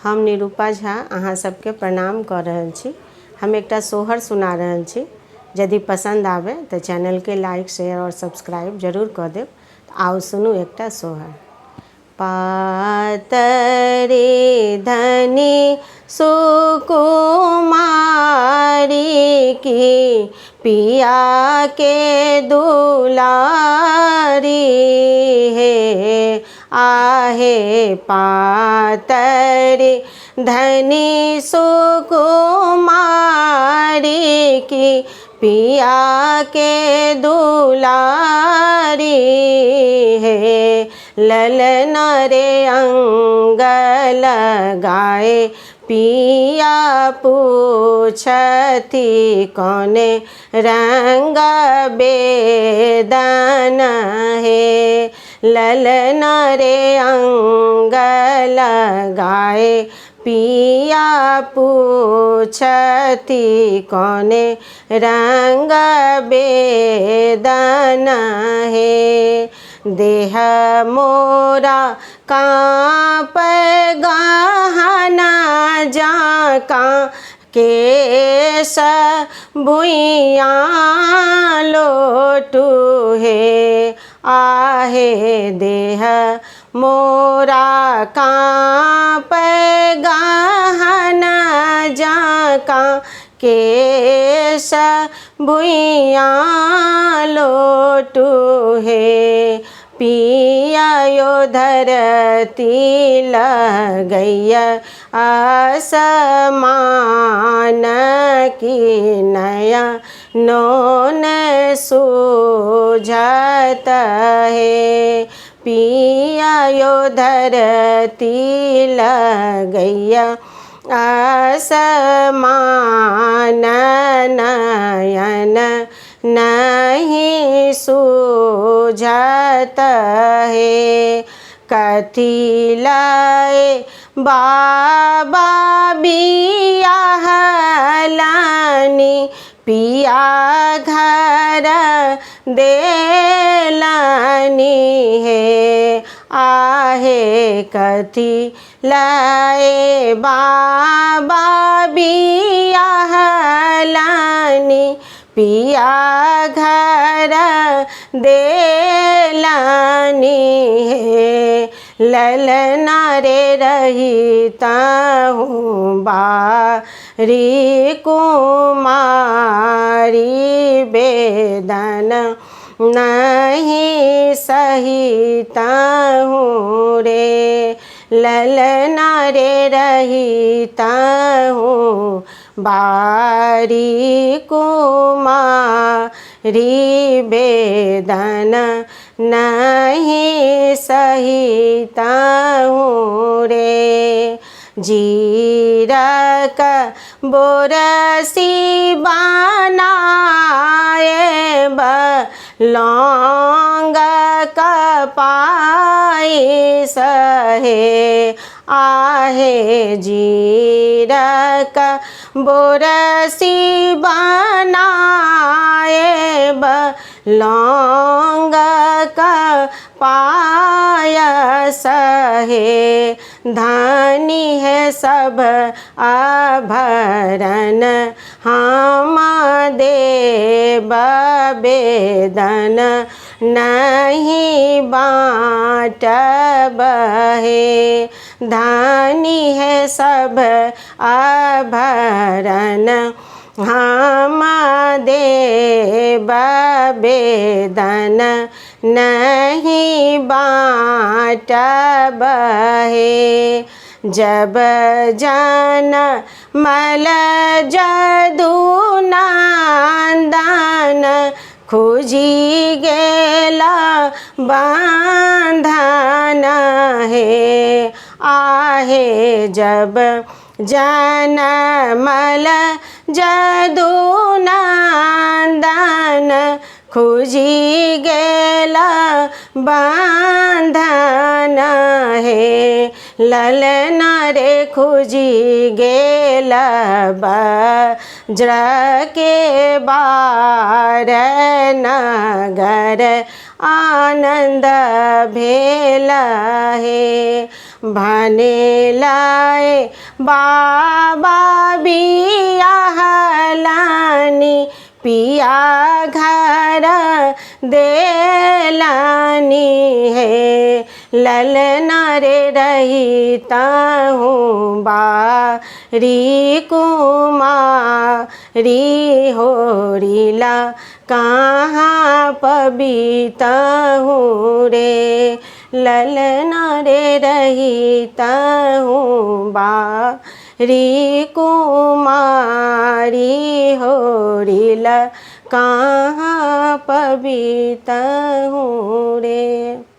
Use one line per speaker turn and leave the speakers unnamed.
हम निरूपा झा अहाँ सबके प्रणाम कर रहल छी। हम एकटा सोहर सुना रहल छी। यदि पसंद आवे तो चैनल के लाइक शेयर और सब्सक्राइब जरूर कर देव। आओ सुनू एकटा सोहर। पातरे धनी सुकुमारी की पिया के दुलारी है आहे पातरे धनी सुकुमारी की पिया के दुलारी है ललना रे अंग लगाए पिया पूछती कौने रंग बेदन है ललना रे अंग लगाए पिया पूछती कौने रंग बेदन है देह मोरा काँप गहना जाका केश भुइया लोटू है आहे देह मोरा काँप गहना जाका केश भुइया लोटू है पिया यो धरती लगैया आसमान की नया नोन सूझत है पिया यो धरती लगैया आसमान नयन नहीं सूझत है कथी लाए बाबा बियाह लानी पिया घर देलानी है आहे कथी लाए बाबा बियाह लानी पिया घर देलानी है ललना रे रहीता हूँ बारी कुमारी बेदन नहीं सहीता हूँ रे ललना रे रहीता हूँ बारी कुमारी बेदन नहीं सहीता हूँ रे जीरक बोरसी बनाए लौंग कपाई सहे आहे जीरक बोरसी बनाए लौंग पायस है धानी है सब आभरण हम देव बेदन नहीं बाँटब है धानी है सब आभरण हम देव बेदन नहीं बाँटब है जब जन मल जदू नंदन खोजी गेला बांधन है आहे जब जनमल जदू नंदन खोजी गेला बांधन है ललना रे खोजी गेला वज्र के बार नगर आनंद भेला है भने लाए बाबा बियाहलानी पिया घर देलानी है। ललना रे रहता हूँ बारी कुमारी होरीला कहाँ पबीता हूँ रे। ललना रे रहता हूँ बारी कुमारी होरीला कहाँ पबीता हूँ रे।